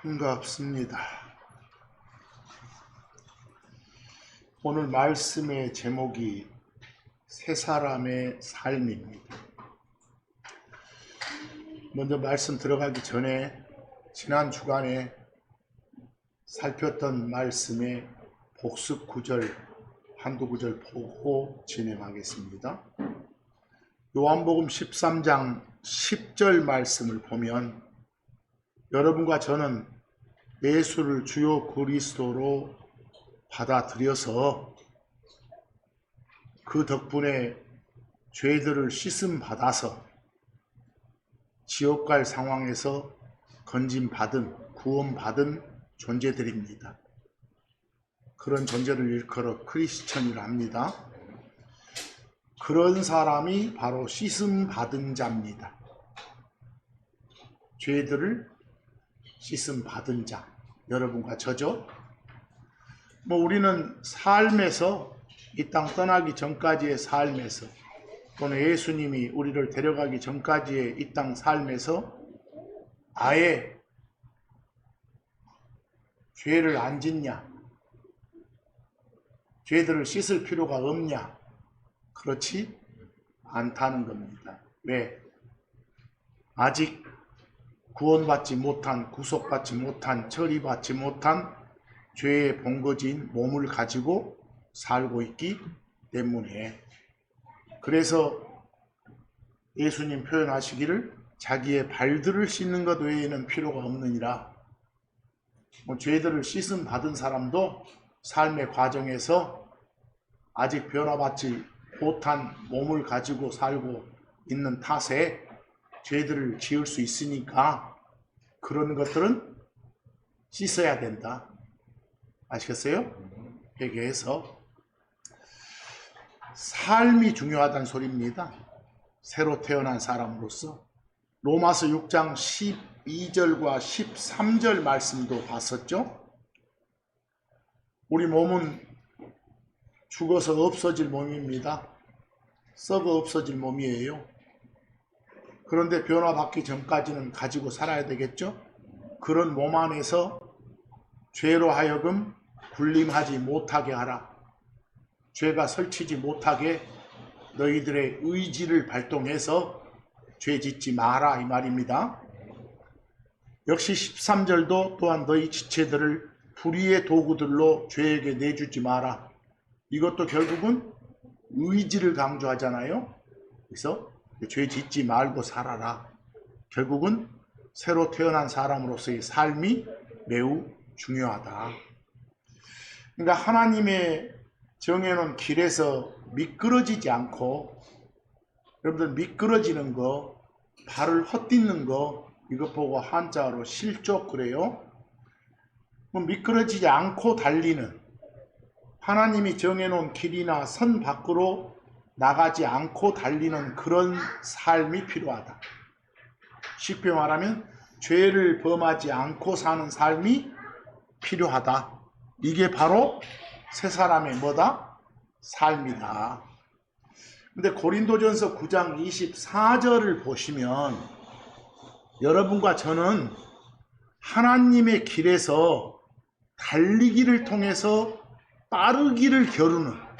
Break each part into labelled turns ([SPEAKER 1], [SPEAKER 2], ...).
[SPEAKER 1] 반갑습니다. 오늘 말씀의 제목이 세 사람의 삶입니다. 먼저 말씀 들어가기 전에 지난 주간에 살폈던 말씀의 복습 구절 한두 구절 보고 진행하겠습니다. 요한복음 13장 10절 말씀을 보면 여러분과 저는 예수를 주요 그리스도로 받아들여서 그 덕분에 죄들을 씻음 받아서 지옥 갈 상황에서 건짐받은 구원받은 존재들입니다. 그런 존재를 일컬어 크리스천이라 합니다. 그런 사람이 바로 씻음 받은 자입니다. 죄들을 씻음 받은 자, 여러분과 저죠. 우리는 삶에서 이 땅 떠나기 전까지의 삶에서 또는 예수님이 우리를 데려가기 전까지의 이 땅 삶에서 아예 죄를 안 짓냐, 죄들을 씻을 필요가 없냐? 그렇지 않다는 겁니다. 왜? 아직 구원받지 못한, 구속받지 못한, 처리받지 못한 죄의 본거지인 몸을 가지고 살고 있기 때문에, 그래서 예수님 표현하시기를 자기의 발들을 씻는 것 외에는 필요가 없느니라. 죄들을 씻음 받은 사람도 삶의 과정에서 아직 변화받지 못한 몸을 가지고 살고 있는 탓에 죄들을 지을 수 있으니까 그런 것들은 씻어야 된다. 아시겠어요? 회개해서 삶이 중요하다는 소리입니다. 새로 태어난 사람으로서. 로마서 6장 12절과 13절 말씀도 봤었죠? 우리 몸은 죽어서 없어질 몸입니다. 썩어 없어질 몸이에요. 그런데 변화받기 전까지는 가지고 살아야 되겠죠? 그런 몸 안에서 죄로 하여금 군림하지 못하게 하라. 죄가 설치지 못하게 너희들의 의지를 발동해서 죄 짓지 마라, 이 말입니다. 역시 13절도 또한 너희 지체들을 불의의 도구들로 죄에게 내주지 마라. 이것도 결국은 의지를 강조하잖아요. 그래서 죄 짓지 말고 살아라. 결국은 새로 태어난 사람으로서의 삶이 매우 중요하다. 그러니까 하나님의 정해놓은 길에서 미끄러지지 않고, 여러분들 미끄러지는 거, 발을 헛디는 거, 이것 보고 한자로 실족 그래요. 미끄러지지 않고 달리는, 하나님이 정해놓은 길이나 선 밖으로 나가지 않고 달리는 그런 삶이 필요하다. 쉽게 말하면 죄를 범하지 않고 사는 삶이 필요하다. 이게 바로 새 사람의 뭐다? 삶이다. 근데 고린도전서 9장 24절을 보시면 여러분과 저는 하나님의 길에서 달리기를 통해서 빠르기를 겨루는,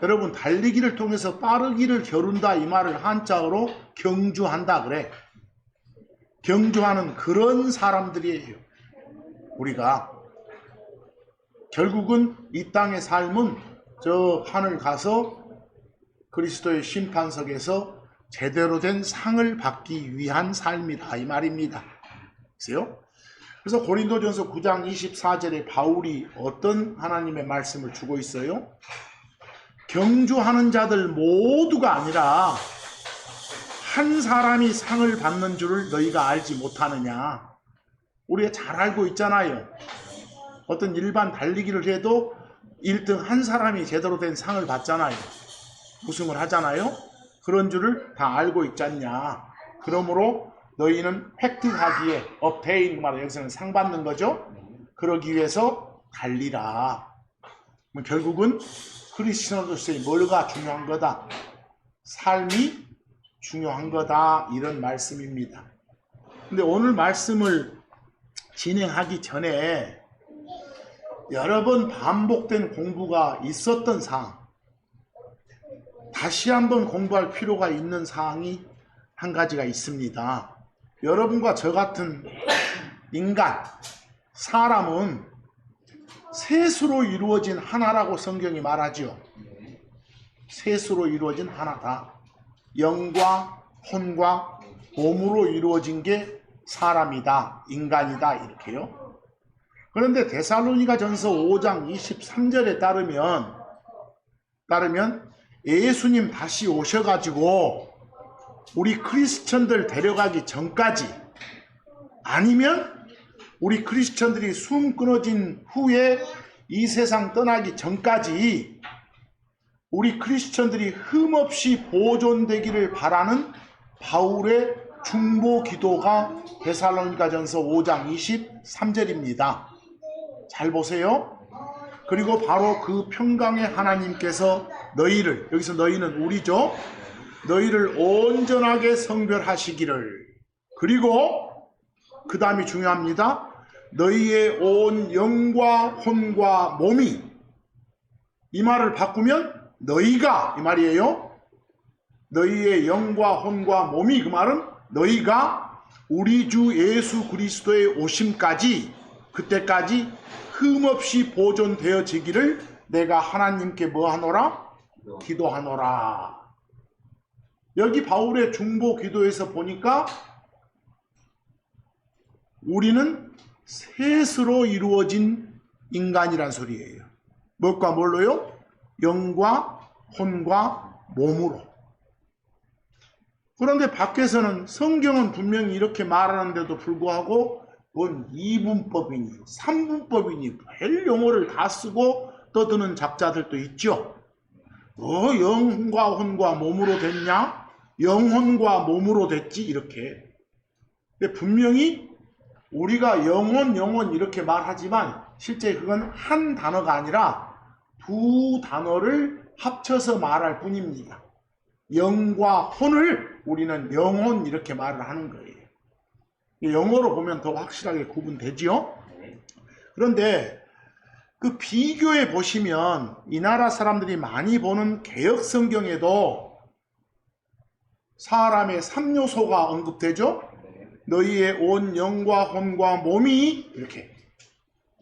[SPEAKER 1] 여러분 달리기를 통해서 빠르기를 겨룬다 이 말을 한자어로 경주한다 그래. 경주하는 그런 사람들이에요. 우리가 결국은 이 땅의 삶은 저 하늘 가서 그리스도의 심판석에서 제대로 된 상을 받기 위한 삶이다 이 말입니다. 그래서 고린도전서 9장 24절에 바울이 어떤 하나님의 말씀을 주고 있어요? 경주하는 자들 모두가 아니라 한 사람이 상을 받는 줄을 너희가 알지 못하느냐. 우리가 잘 알고 있잖아요. 어떤 일반 달리기를 해도 1등 한 사람이 제대로 된 상을 받잖아요. 우승을 하잖아요. 그런 줄을 다 알고 있잖냐. 그러므로 너희는 획득하기에 obtain, 여기서는 상 받는 거죠. 그러기 위해서 달리라. 결국은 크리스천으로서의 뭐가 중요한 거다? 삶이 중요한 거다, 이런 말씀입니다. 근데 오늘 말씀을 진행하기 전에 여러 번 반복된 공부가 있었던 사항, 다시 한번 공부할 필요가 있는 사항이 한 가지가 있습니다. 여러분과 저 같은 인간, 사람은 셋으로 이루어진 하나라고 성경이 말하죠. 셋으로 이루어진 하나다. 영과 혼과 몸으로 이루어진 게 사람이다, 인간이다, 이렇게요. 그런데 데살로니가전서 5장 23절에 따르면 예수님 다시 오셔가지고 우리 크리스천들 데려가기 전까지, 아니면 우리 크리스천들이 숨 끊어진 후에 이 세상 떠나기 전까지 우리 크리스천들이 흠없이 보존되기를 바라는 바울의 중보 기도가 데살로니가전서 5장 23절입니다. 잘 보세요. 그리고 바로 그 평강의 하나님께서 너희를, 여기서 너희는 우리죠, 너희를 온전하게 성별하시기를, 그리고 그 다음이 중요합니다. 너희의 온 영과 혼과 몸이, 이 말을 바꾸면 너희가, 이 말이에요. 너희의 영과 혼과 몸이, 그 말은 너희가 우리 주 예수 그리스도의 오심까지, 그때까지 흠없이 보존되어지기를 내가 하나님께 뭐하노라? 기도하노라. 여기 바울의 중보 기도에서 보니까 우리는 셋으로 이루어진 인간이란 소리예요. 무엇과 뭘로요? 영과 혼과 몸으로. 그런데 밖에서는 성경은 분명히 이렇게 말하는데도 불구하고 뭔 이분법이니 3분법이니 별 용어를 다 쓰고 떠드는 작자들도 있죠. 영과 혼과 몸으로 됐냐? 영혼과 몸으로 됐지, 이렇게. 근데 분명히 우리가 영혼 이렇게 말하지만 실제 그건 한 단어가 아니라 두 단어를 합쳐서 말할 뿐입니다. 영과 혼을 우리는 영혼 이렇게 말을 하는 거예요. 영어로 보면 더 확실하게 구분되지요. 그런데 그 비교해 보시면 이 나라 사람들이 많이 보는 개역 성경에도 사람의 3요소가 언급되죠. 너희의 온 영과 혼과 몸이, 이렇게.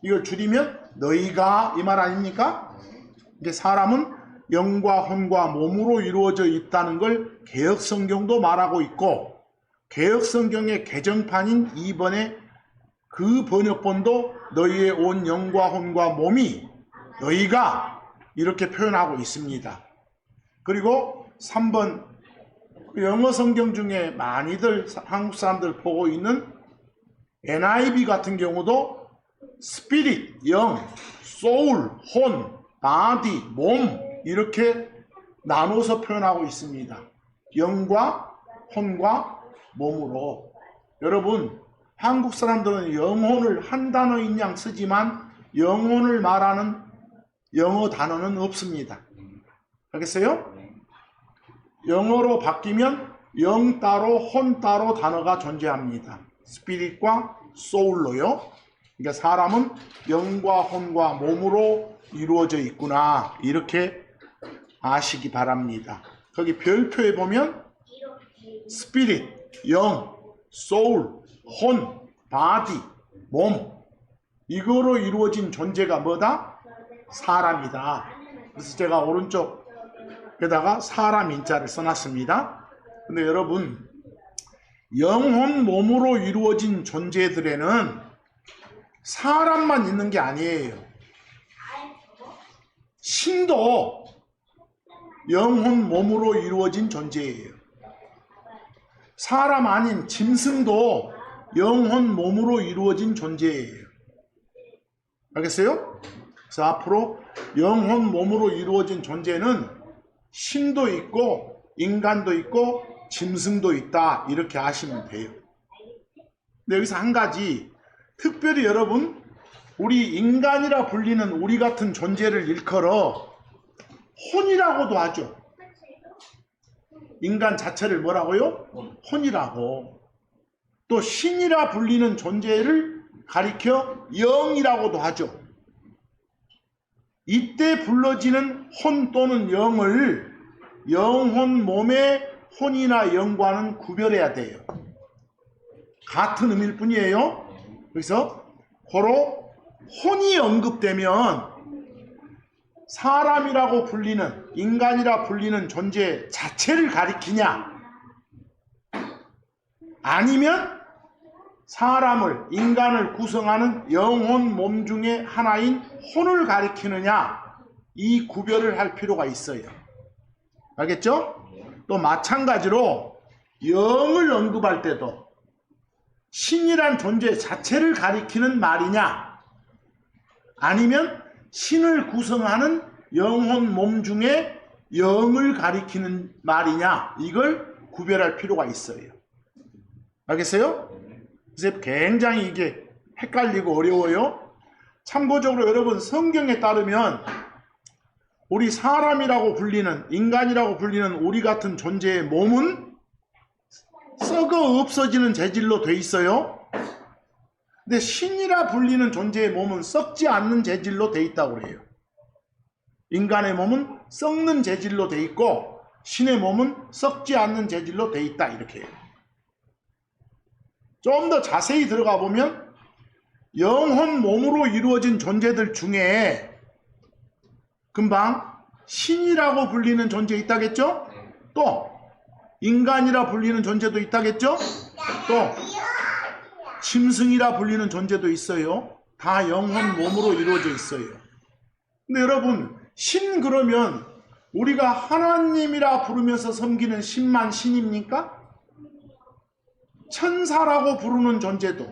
[SPEAKER 1] 이걸 줄이면 너희가, 이 말 아닙니까? 이게 사람은 영과 혼과 몸으로 이루어져 있다는 걸 개역 성경도 말하고 있고, 개역 성경의 개정판인 이번에 그 번역본도 너희의 온 영과 혼과 몸이, 너희가, 이렇게 표현하고 있습니다. 그리고 3번 영어 성경 중에 많이들 한국 사람들 보고 있는 NIV 같은 경우도 스피릿, 영, 소울, 혼, 바디, 몸, 이렇게 나눠서 표현하고 있습니다. 영과 혼과 몸으로. 여러분, 한국 사람들은 영혼을 한 단어인 양 쓰지만 영혼을 말하는 영어 단어는 없습니다. 알겠어요? 영어로 바뀌면 영 따로 혼 따로 단어가 존재합니다. 스피릿과 소울로요. 그러니까 사람은 영과 혼과 몸으로 이루어져 있구나, 이렇게 아시기 바랍니다. 거기 별표에 보면 스피릿, 영, 소울, 혼, 바디, 몸, 이거로 이루어진 존재가 뭐다? 사람이다. 그래서 제가 오른쪽에다가 사람 인자를 써놨습니다. 근데 여러분, 영혼 몸으로 이루어진 존재들에는 사람만 있는 게 아니에요. 신도 영혼 몸으로 이루어진 존재예요. 사람 아닌 짐승도 영혼 몸으로 이루어진 존재예요. 알겠어요? 그래서 앞으로 영혼 몸으로 이루어진 존재는 신도 있고 인간도 있고 짐승도 있다, 이렇게 아시면 돼요. 근데 여기서 한 가지, 특별히 여러분, 우리 인간이라 불리는 우리 같은 존재를 일컬어 혼이라고도 하죠. 인간 자체를 뭐라고요? 혼이라고. 또 신이라 불리는 존재를 가리켜 영이라고도 하죠. 이때 불러지는 혼 또는 영을 영혼 몸의 혼이나 영과는 구별해야 돼요. 같은 의미일 뿐이에요. 그래서 고로 혼이 언급되면 사람이라고 불리는, 인간이라 불리는 존재 자체를 가리키냐, 아니면 사람을, 인간을 구성하는 영혼 몸 중에 하나인 혼을 가리키느냐, 이 구별을 할 필요가 있어요. 알겠죠? 또 마찬가지로 영을 언급할 때도 신이란 존재 자체를 가리키는 말이냐, 아니면 신을 구성하는 영혼 몸 중에 영을 가리키는 말이냐, 이걸 구별할 필요가 있어요. 알겠어요? 그래서 굉장히 이게 헷갈리고 어려워요. 참고적으로 여러분, 성경에 따르면 우리 사람이라고 불리는, 인간이라고 불리는 우리 같은 존재의 몸은 썩어 없어지는 재질로 돼 있어요. 근데 신이라 불리는 존재의 몸은 썩지 않는 재질로 돼 있다고 그래요. 인간의 몸은 썩는 재질로 돼 있고 신의 몸은 썩지 않는 재질로 돼 있다, 이렇게 해요. 좀 더 자세히 들어가 보면 영혼 몸으로 이루어진 존재들 중에 금방 신이라고 불리는 존재 있다겠죠? 또 인간이라 불리는 존재도 있다겠죠? 또 짐승이라 불리는 존재도 있어요. 다 영혼 몸으로 이루어져 있어요. 근데 여러분, 신 그러면 우리가 하나님이라 부르면서 섬기는 신만 신입니까? 천사라고 부르는 존재도,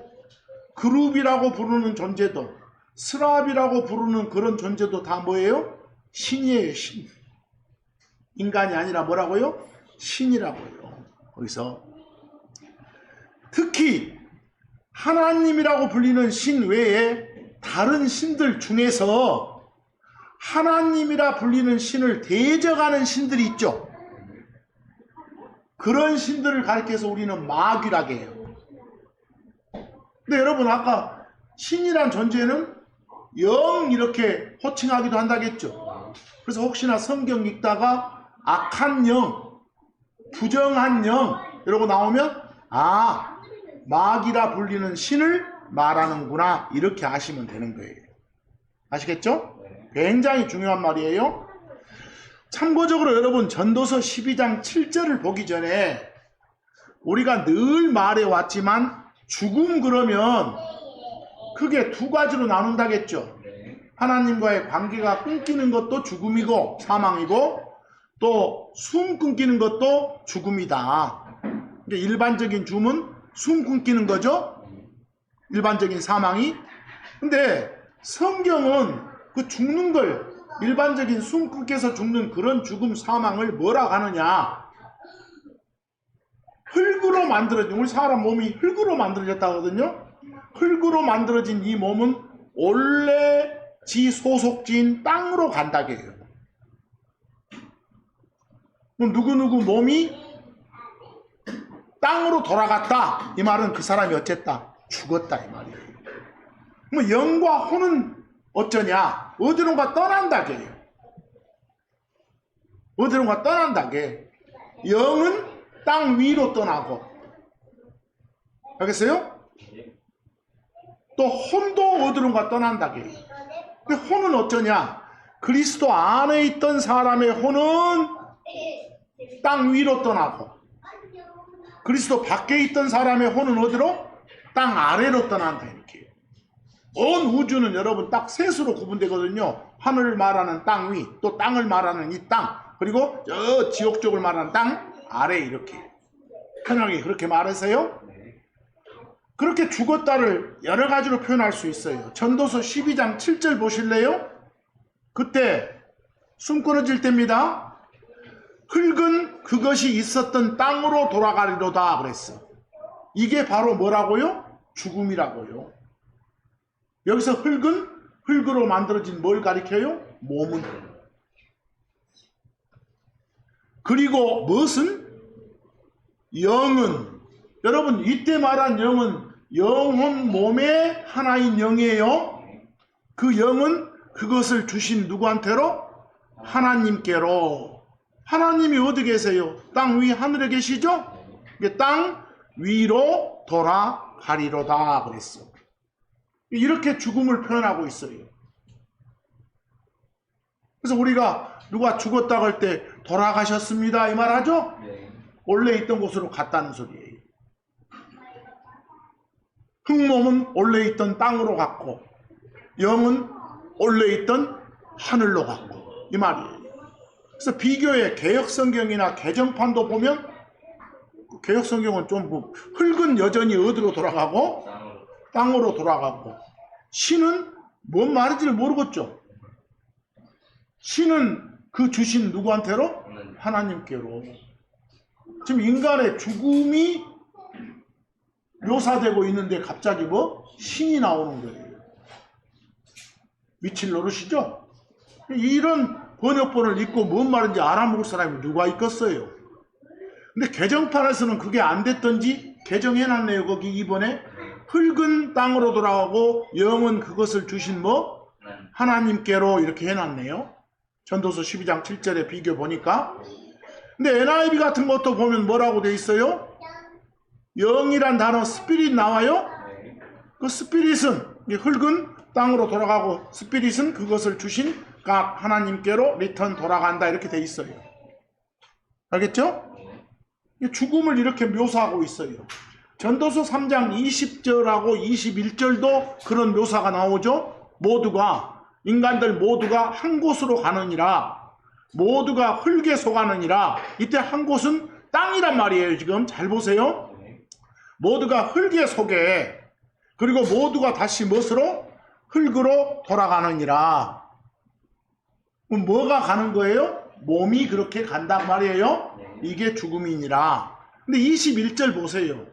[SPEAKER 1] 그룹이라고 부르는 존재도, 스랍이라고 부르는 그런 존재도 다 뭐예요? 신이에요, 신. 인간이 아니라 뭐라고요? 신이라고요. 거기서 특히 하나님이라고 불리는 신 외에 다른 신들 중에서 하나님이라 불리는 신을 대적하는 신들이 있죠. 그런 신들을 가리켜서 우리는 마귀라고 해요. 근데 여러분, 아까 신이란 존재는 영 이렇게 호칭하기도 한다겠죠. 그래서 혹시나 성경 읽다가 악한 영, 부정한 영 이러고 나오면 아, 마귀라 불리는 신을 말하는구나, 이렇게 아시면 되는 거예요. 아시겠죠? 굉장히 중요한 말이에요. 참고적으로 여러분, 전도서 12장 7절을 보기 전에 우리가 늘 말해왔지만 죽음 그러면 크게 두 가지로 나눈다겠죠. 하나님과의 관계가 끊기는 것도 죽음이고 사망이고, 또 숨 끊기는 것도 죽음이다. 일반적인 죽음은 숨 끊기는 거죠. 일반적인 사망이. 근데 성경은 그 죽는 걸, 일반적인 숨 끊겨서 죽는 그런 죽음, 사망을 뭐라 하느냐, 흙으로 만들어진, 우리 사람 몸이 흙으로 만들어졌다거든요. 흙으로 만들어진 이 몸은 원래 지 소속지인 땅으로 간다고 해요. 누구누구 몸이 땅으로 돌아갔다, 이 말은 그 사람이 어쨌다? 죽었다, 이 말이에요. 뭐 영과 혼은 어쩌냐? 어디론가 떠난다고 해요. 어디론가 떠난다고 해요. 영은 땅 위로 떠나고, 알겠어요? 또 혼도 어디론가 떠난다고 해요. 근데 혼은 어쩌냐? 그리스도 안에 있던 사람의 혼은 땅 위로 떠나고, 그리스도 밖에 있던 사람의 혼은 어디로? 땅 아래로 떠난다, 이렇게. 온 우주는 여러분 딱 셋으로 구분되거든요. 하늘을 말하는 땅 위, 또 땅을 말하는 이 땅, 그리고 저 지옥 쪽을 말하는 땅 아래, 이렇게 편하게 그렇게 말하세요. 그렇게 죽었다를 여러 가지로 표현할 수 있어요. 전도서 12장 7절 보실래요? 그때 숨 끊어질 때입니다. 흙은 그것이 있었던 땅으로 돌아가리로다 그랬어. 이게 바로 뭐라고요? 죽음이라고요. 여기서 흙은 흙으로 만들어진 뭘 가리켜요? 몸은. 그리고 무엇은? 영은. 여러분, 이때 말한 영은 영혼 몸의 하나인 영이에요. 그 영은 그것을 주신 누구한테로? 하나님께로. 하나님이 어디 계세요? 땅 위 하늘에 계시죠? 땅 위로 돌아가리로다 그랬어. 이렇게 죽음을 표현하고 있어요. 그래서 우리가 누가 죽었다고 할 때 돌아가셨습니다 이 말 하죠? 원래 있던 곳으로 갔다는 소리예요. 흙몸은 원래 있던 땅으로 갔고 영은 원래 있던 하늘로 갔고 이 말이에요. 그래서 비교의 개혁성경이나 개정판도 보면 개혁성경은 좀 흙은 여전히 어디로 돌아가고 땅으로 돌아가고 신은 뭔 말인지를 모르겠죠. 신은 그 주신 누구한테로? 하나님께로. 지금 인간의 죽음이 묘사되고 있는데 갑자기 뭐? 신이 나오는 거예요. 미칠 노릇이죠? 이런 번역본을 읽고 뭔 말인지 알아먹을 사람이 누가 있겠어요? 근데 개정판에서는 그게 안 됐던지 개정해놨네요. 거기 이번에 흙은 땅으로 돌아가고 영은 그것을 주신 뭐? 하나님께로 이렇게 해놨네요. 전도서 12장 7절에 비교 보니까. 근데 NIV 같은 것도 보면 뭐라고 돼 있어요? 영이란 단어 스피릿 나와요? 그 스피릿은 흙은 땅으로 돌아가고 스피릿은 그것을 주신 각 하나님께로 리턴 돌아간다 이렇게 돼 있어요. 알겠죠? 죽음을 이렇게 묘사하고 있어요. 전도서 3장 20절하고 21절도 그런 묘사가 나오죠. 모두가 인간들 모두가 한 곳으로 가느니라. 모두가 흙에 속하느니라. 이때 한 곳은 땅이란 말이에요. 지금 잘 보세요. 모두가 흙에 속해. 그리고 모두가 다시 무엇으로? 흙으로 돌아가느니라. 그럼 뭐가 가는 거예요? 몸이 그렇게 간단 말이에요. 이게 죽음이니라. 근데 21절 보세요.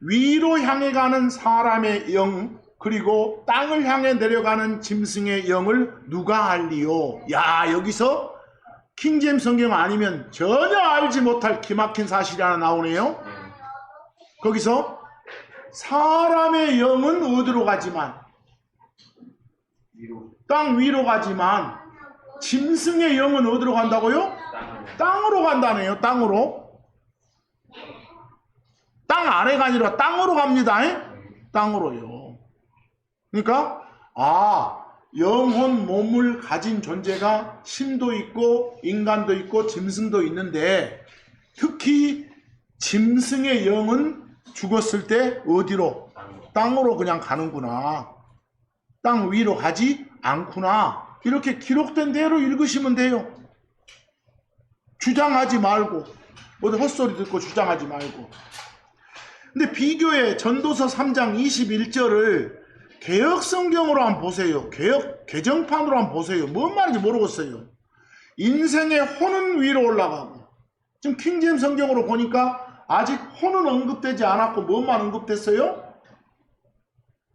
[SPEAKER 1] 위로 향해 가는 사람의 영 그리고 땅을 향해 내려가는 짐승의 영을 누가 알리요? 야, 여기서 킹제임스 성경 아니면 전혀 알지 못할 기막힌 사실이 하나 나오네요. 거기서 사람의 영은 어디로 가지만 땅 위로 가지만 짐승의 영은 어디로 간다고요? 땅으로 간다네요. 땅으로. 땅 아래가 아니라 땅으로 갑니다. 땅으로요. 그러니까 영혼 몸을 가진 존재가 신도 있고 인간도 있고 짐승도 있는데 특히 짐승의 영은 죽었을 때 어디로? 땅으로 그냥 가는구나. 땅 위로 가지 않구나. 이렇게 기록된 대로 읽으시면 돼요. 주장하지 말고 어디 헛소리 듣고 주장하지 말고. 근데 비교의 전도서 3장 21절을 개혁성경으로 한번 보세요. 개정판으로 한번 보세요. 뭔 말인지 모르겠어요. 인생의 혼은 위로 올라가고 지금 킹제임스 성경으로 보니까 아직 혼은 언급되지 않았고 뭐만 언급됐어요?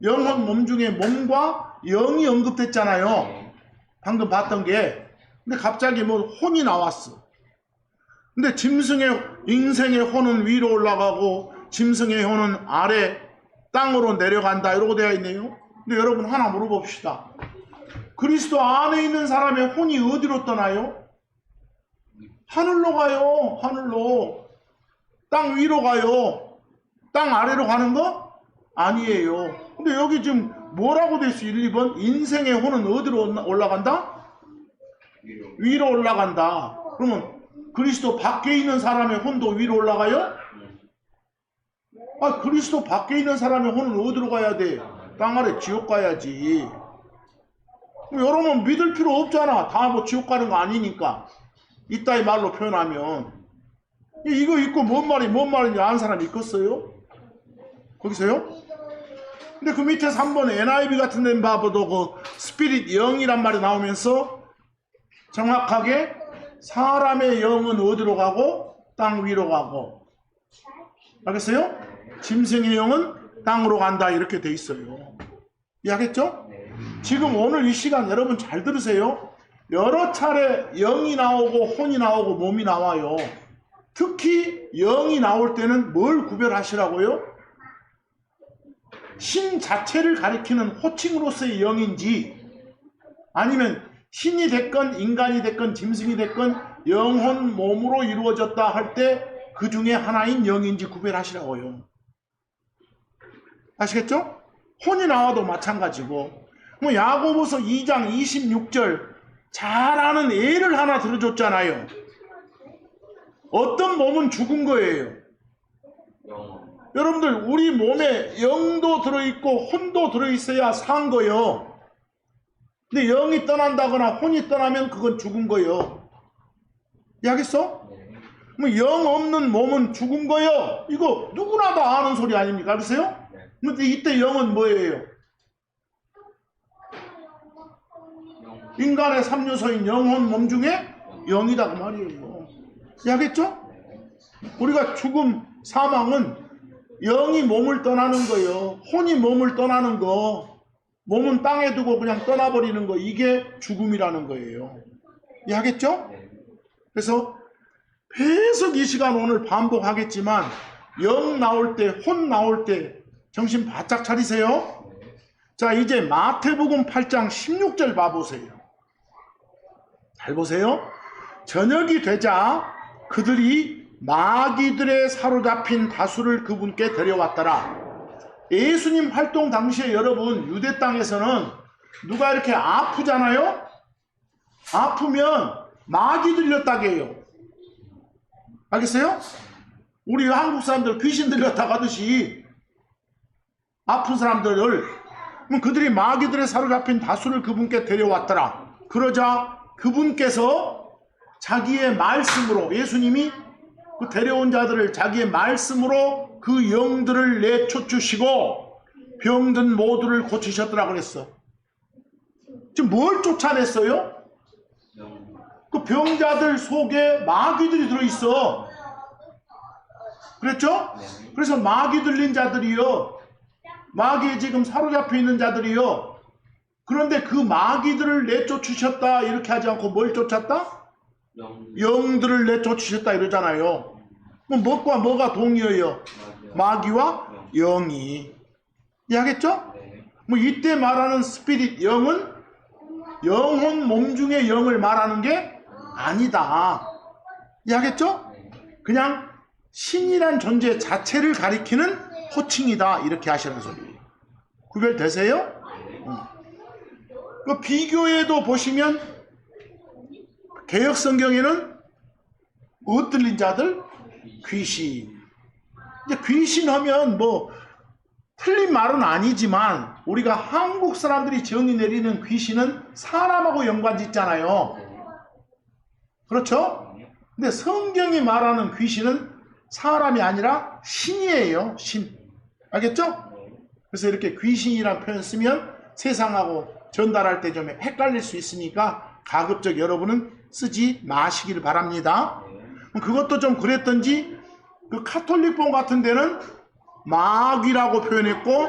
[SPEAKER 1] 영혼 몸 중에 몸과 영이 언급됐잖아요. 방금 봤던 게. 근데 갑자기 뭐 혼이 나왔어. 근데 인생의 혼은 위로 올라가고 짐승의 혼은 아래 땅으로 내려간다 이러고 되어 있네요. 근데 여러분 하나 물어봅시다. 그리스도 안에 있는 사람의 혼이 어디로 떠나요? 하늘로 가요. 하늘로. 땅 위로 가요. 땅 아래로 가는 거? 아니에요. 근데 여기 지금 뭐라고 돼 있어? 1, 2번 인생의 혼은 어디로 올라간다? 위로 올라간다. 그러면 그리스도 밖에 있는 사람의 혼도 위로 올라가요? 그리스도 밖에 있는 사람의 혼은 어디로 가야 돼? 땅 아래 지옥 가야지. 여러분 믿을 필요 없잖아. 다 뭐 지옥 가는 거 아니니까. 이따위 말로 표현하면. 이거 읽고 뭔 말인지 아는 사람이 있겠어요? 거기서요? 근데 그 밑에 3번 NIV 같은 데 봐도 그 스피릿 영이란 말이 나오면서 정확하게 사람의 영은 어디로 가고 땅 위로 가고. 알겠어요? 짐승의 영은 땅으로 간다 이렇게 돼 있어요. 이해하겠죠? 지금 오늘 이 시간 여러분 잘 들으세요. 여러 차례 영이 나오고 혼이 나오고 몸이 나와요. 특히 영이 나올 때는 뭘 구별하시라고요? 신 자체를 가리키는 호칭으로서의 영인지, 아니면 신이 됐건 인간이 됐건 짐승이 됐건 영혼 몸으로 이루어졌다 할 때 그 중에 하나인 영인지 구별하시라고요. 아시겠죠? 혼이 나와도 마찬가지고, 뭐 야고보서 2장 26절 잘 아는 예를 하나 들어줬잖아요. 어떤 몸은 죽은 거예요. 여러분들, 우리 몸에 영도 들어있고 혼도 들어있어야 산 거예요. 근데 영이 떠난다거나 혼이 떠나면 그건 죽은 거예요. 이해하겠어? 뭐 영 없는 몸은 죽은 거예요. 이거 누구나 다 아는 소리 아닙니까? 그러세요? 근데 이때 영은 뭐예요? 인간의 3요소인 영혼 몸 중에 영이다 그 말이에요. 이해하겠죠? 우리가 죽음, 사망은 영이 몸을 떠나는 거예요. 혼이 몸을 떠나는 거, 몸은 땅에 두고 그냥 떠나버리는 거, 이게 죽음이라는 거예요. 이해하겠죠? 그래서 계속 이 시간 오늘 반복하겠지만, 영 나올 때, 혼 나올 때 정신 바짝 차리세요. 자, 이제 마태복음 8장 16절 봐보세요. 잘 보세요. 저녁이 되자 그들이 마귀들에 사로잡힌 다수를 그분께 데려왔더라. 예수님 활동 당시에 여러분, 유대 땅에서는 누가 이렇게 아프잖아요? 아프면 마귀 들렸다고 해요. 알겠어요? 우리 한국 사람들 귀신 들렸다고 하듯이 아픈 사람들을, 그들이 마귀들에 사로잡힌 다수를 그분께 데려왔더라. 그러자 그분께서 자기의 말씀으로, 예수님이 그 데려온 자들을 자기의 말씀으로 그 영들을 내쫓으시고 병든 모두를 고치셨더라 그랬어. 지금 뭘 쫓아냈어요? 그 병자들 속에 마귀들이 들어있어. 그랬죠? 그래서 마귀 들린 자들이요, 마귀에 지금 사로잡혀 있는 자들이요, 그런데 그 마귀들을 내쫓으셨다 이렇게 하지 않고 뭘 쫓았다? 영들을 내쫓으셨다 이러잖아요. 그럼 뭐과 뭐가 동의어요? 마귀와 영이. 이해하겠죠? 뭐 이때 말하는 스피릿, 영은 영혼 몸 중에 영을 말하는 게 아니다. 이해하겠죠? 그냥 신이란 존재 자체를 가리키는 호칭이다 이렇게 하시는 소리예요. 구별되세요? 그 비교에도 보시면 개역 성경에는 못 들린 자들, 귀신. 이제 귀신 하면 뭐 틀린 말은 아니지만 우리가 한국 사람들이 정의 내리는 귀신은 사람하고 연관 짓잖아요. 그렇죠? 근데 성경이 말하는 귀신은 사람이 아니라 신이에요. 신. 알겠죠? 그래서 이렇게 귀신이라는 표현 쓰면 세상하고 전달할 때 좀 헷갈릴 수 있으니까 가급적 여러분은 쓰지 마시길 바랍니다. 그것도 좀 그랬던지 그 카톨릭본 같은 데는 마귀라고 표현했고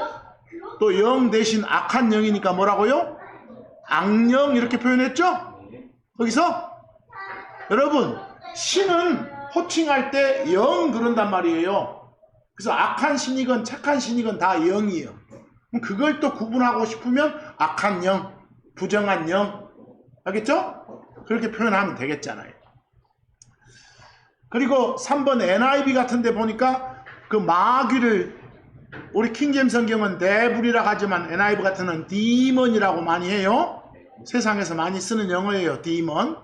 [SPEAKER 1] 또 영 대신 악한 영이니까 뭐라고요? 악령 이렇게 표현했죠? 거기서 여러분, 신은 호칭할 때 영 그런단 말이에요. 그래서 악한 신이건 착한 신이건 다 영이에요. 그걸 또 구분하고 싶으면 악한 영, 부정한 영, 알겠죠? 그렇게 표현하면 되겠잖아요. 그리고 3번 NIV 같은 데 보니까 그 마귀를, 우리 킹제임스 성경은 데블이라고 하지만 NIV 같은 건 디먼이라고 많이 해요. 세상에서 많이 쓰는 영어예요. 디먼.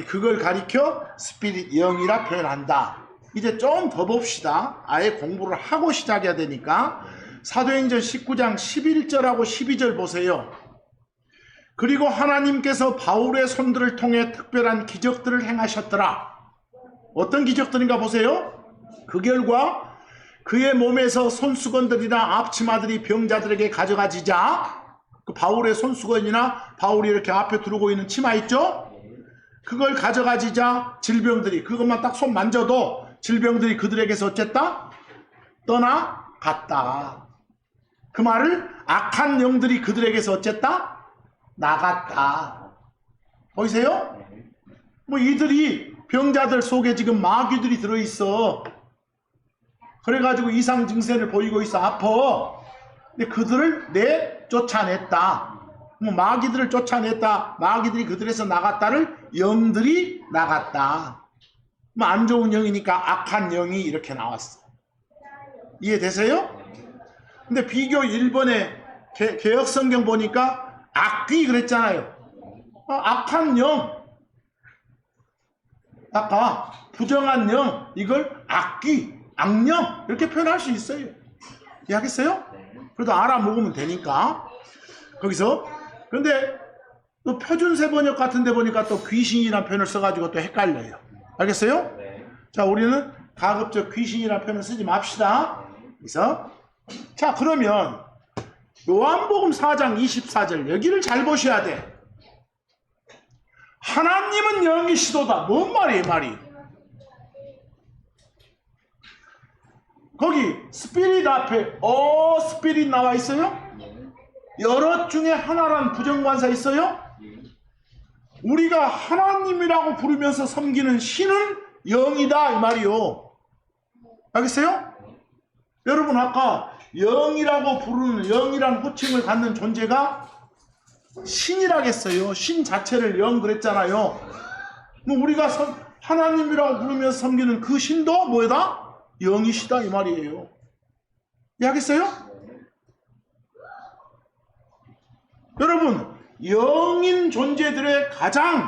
[SPEAKER 1] 그걸 가리켜 스피릿, 영이라 표현한다. 이제 좀 더 봅시다. 아예 공부를 하고 시작해야 되니까. 사도행전 19장 11절하고 12절 보세요. 그리고 하나님께서 바울의 손들을 통해 특별한 기적들을 행하셨더라. 어떤 기적들인가 보세요. 그 결과 그의 몸에서 손수건들이나 앞치마들이 병자들에게 가져가지자, 그 바울의 손수건이나 바울이 이렇게 앞에 두르고 있는 치마 있죠? 그걸 가져가지자 질병들이, 그것만 딱 손 만져도 질병들이 그들에게서 어쨌다? 떠나갔다. 그 말을 악한 영들이 그들에게서 어쨌다? 나갔다. 보이세요? 뭐 이들이 병자들 속에 지금 마귀들이 들어있어. 그래가지고 이상 증세를 보이고 있어. 아파. 근데 그들을 내쫓아냈다. 뭐 마귀들을 쫓아냈다. 마귀들이 그들에서 나갔다를 영들이 나갔다. 뭐 안 좋은 영이니까 악한 영이 이렇게 나왔어. 이해되세요? 근데 비교 1번에 개혁성경 보니까 악귀 그랬잖아요. 악한 영. 아까 부정한 영. 이걸 악귀, 악령 이렇게 표현할 수 있어요. 이해하겠어요? 그래도 알아먹으면 되니까. 거기서 근데 또 표준세 번역 같은 데 보니까 또 귀신이라는 표현을 써가지고 또 헷갈려요. 알겠어요? 자, 우리는 가급적 귀신이라는 표현을 쓰지 맙시다. 그래서 자, 그러면 요한복음 4장 24절 여기를 잘 보셔야 돼. 하나님은 영이시도다. 뭔 말이에요, 말이? 거기 스피릿 앞에 스피릿 나와 있어요? 여럿 중에 하나란 부정관사 있어요? 우리가 하나님이라고 부르면서 섬기는 신은 영이다 이 말이요. 알겠어요? 여러분 아까 영이라고 부르는 영이란 호칭을 갖는 존재가 신이라겠어요. 신 자체를 영 그랬잖아요. 뭐 우리가 하나님이라고 부르면서 섬기는 그 신도 뭐다? 영이시다 이 말이에요. 이해하겠어요? 여러분 영인 존재들의 가장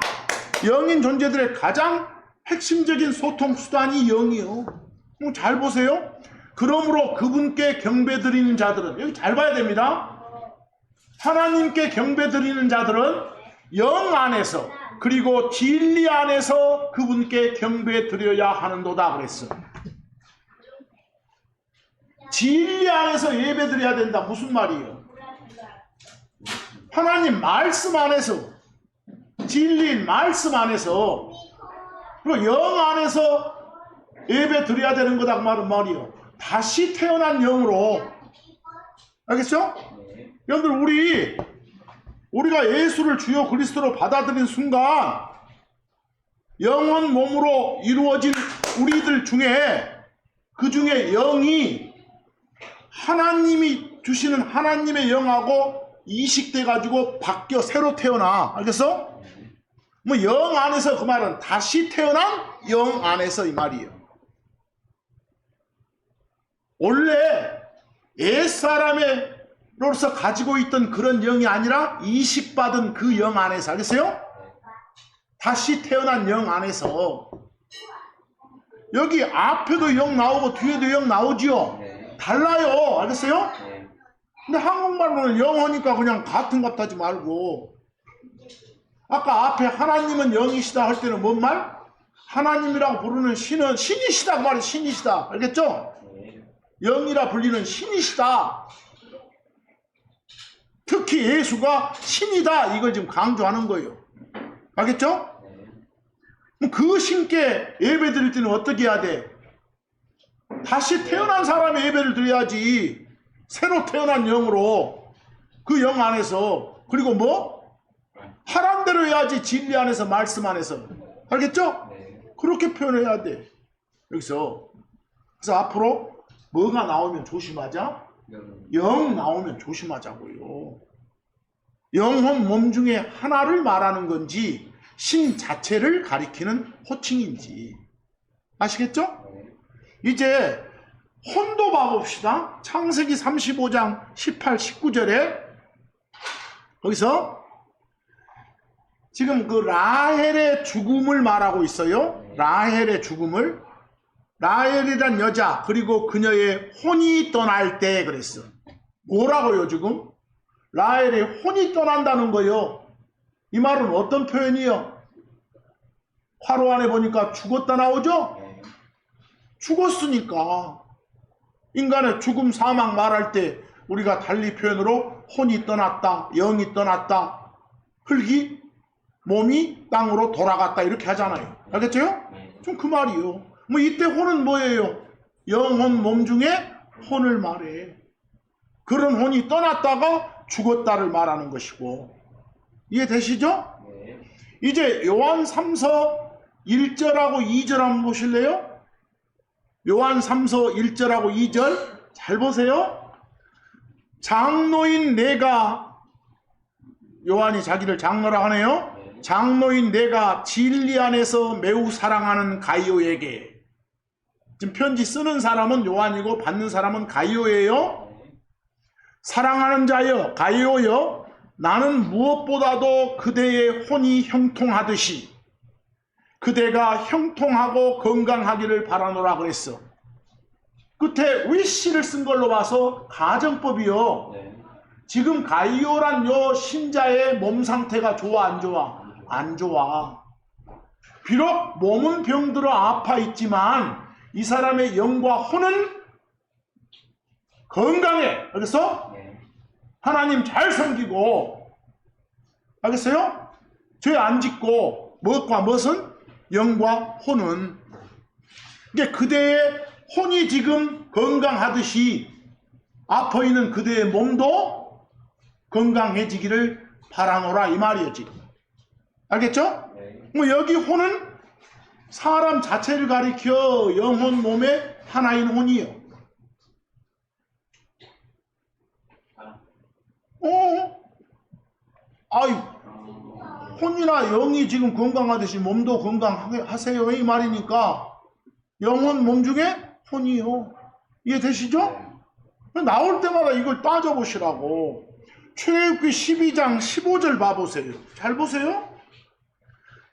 [SPEAKER 1] 핵심적인 소통 수단이 영이요. 잘 보세요. 그러므로 그분께 경배드리는 자들은 여기 잘 봐야 됩니다. 하나님께 경배드리는 자들은 영 안에서 그리고 진리 안에서 그분께 경배드려야 하는도다 그랬어. 진리 안에서 예배드려야 된다. 무슨 말이에요? 하나님 말씀 안에서, 진리인 말씀 안에서, 그리고 영 안에서 예배 드려야 되는 거다 그 말은 말이에요. 다시 태어난 영으로. 알겠죠? 여러분들 우리가 예수를 주요 그리스도로 받아들인 순간 영혼 몸으로 이루어진 우리들 중에 그 중에 영이 하나님이 주시는 하나님의 영하고 이식돼 가지고 바뀌어 새로 태어나. 알겠어? 뭐 영 안에서 그 말은 다시 태어난 영 안에서 이 말이에요. 원래 옛사람으로서 가지고 있던 그런 영이 아니라 이식받은 그 영 안에서. 알겠어요? 다시 태어난 영 안에서. 여기 앞에도 영 나오고 뒤에도 영 나오지요? 달라요. 알겠어요? 근데 한국말로는 영어니까 그냥 같은 것 하지 말고 아까 앞에 하나님은 영이시다 할 때는 뭔 말? 하나님이라고 부르는 신은 신이시다 그 말이 신이시다. 알겠죠? 영이라 불리는 신이시다. 특히 예수가 신이다 이걸 지금 강조하는 거예요. 알겠죠? 그 신께 예배 드릴 때는 어떻게 해야 돼? 다시 태어난 사람의 예배를 드려야지. 새로 태어난 영으로 그 영 안에서. 그리고 뭐? 하란 대로 해야지. 진리 안에서 말씀 안에서. 알겠죠? 그렇게 표현해야 돼. 여기서. 그래서 앞으로 뭐가 나오면 조심하자? 영 나오면 조심하자고요. 영혼 몸 중에 하나를 말하는 건지 신 자체를 가리키는 호칭인지. 아시겠죠? 이제 혼도 봐봅시다. 창세기 35장 18, 19절에 거기서 지금 그 라헬의 죽음을 말하고 있어요. 라헬의 죽음을. 라헬이란 여자 그리고 그녀의 혼이 떠날 때 그랬어. 뭐라고요 지금? 라헬의 혼이 떠난다는 거요. 이 말은 어떤 표현이요? 화로 안에 보니까 죽었다 나오죠? 죽었으니까. 인간의 죽음 사망 말할 때 우리가 달리 표현으로 혼이 떠났다, 영이 떠났다, 흙이 몸이 땅으로 돌아갔다 이렇게 하잖아요. 알겠죠? 좀 그 말이요. 뭐 이때 혼은 뭐예요? 영혼 몸 중에 혼을 말해. 그런 혼이 떠났다가 죽었다를 말하는 것이고. 이해되시죠? 이제 요한 3서 1절하고 2절 한번 보실래요? 요한 3서 1절하고 2절 잘 보세요. 장로인 내가, 요한이 자기를 장로라 하네요. 장로인 내가 진리 안에서 매우 사랑하는 가이오에게. 지금 편지 쓰는 사람은 요한이고 받는 사람은 가이오예요. 사랑하는 자여 가이오여, 나는 무엇보다도 그대의 혼이 형통하듯이 그대가 형통하고 건강하기를 바라노라 그랬어. 끝에 wish를 쓴 걸로 봐서 가정법이요. 지금 가이오란 요 신자의 몸 상태가 좋아 안 좋아? 안 좋아. 비록 몸은 병들어 아파 있지만 이 사람의 영과 혼은 건강해. 알겠어? 하나님 잘 섬기고, 알겠어요? 죄 안 짓고, 무엇과 무엇은? 영과 혼은. 그러니까 그대의 혼이 지금 건강하듯이 아파 있는 그대의 몸도 건강해지기를 바라노라 이 말이에요 지금. 알겠죠? 뭐 여기 혼은 사람 자체를 가리켜 영혼 몸의 하나인 혼이요. 아이, 혼이나 영이 지금 건강하듯이 몸도 건강하세요 이 말이니까 영혼 몸 중에 혼이요. 이해되시죠? 나올 때마다 이걸 따져보시라고. 출애굽기 12장 15절 봐보세요. 잘 보세요.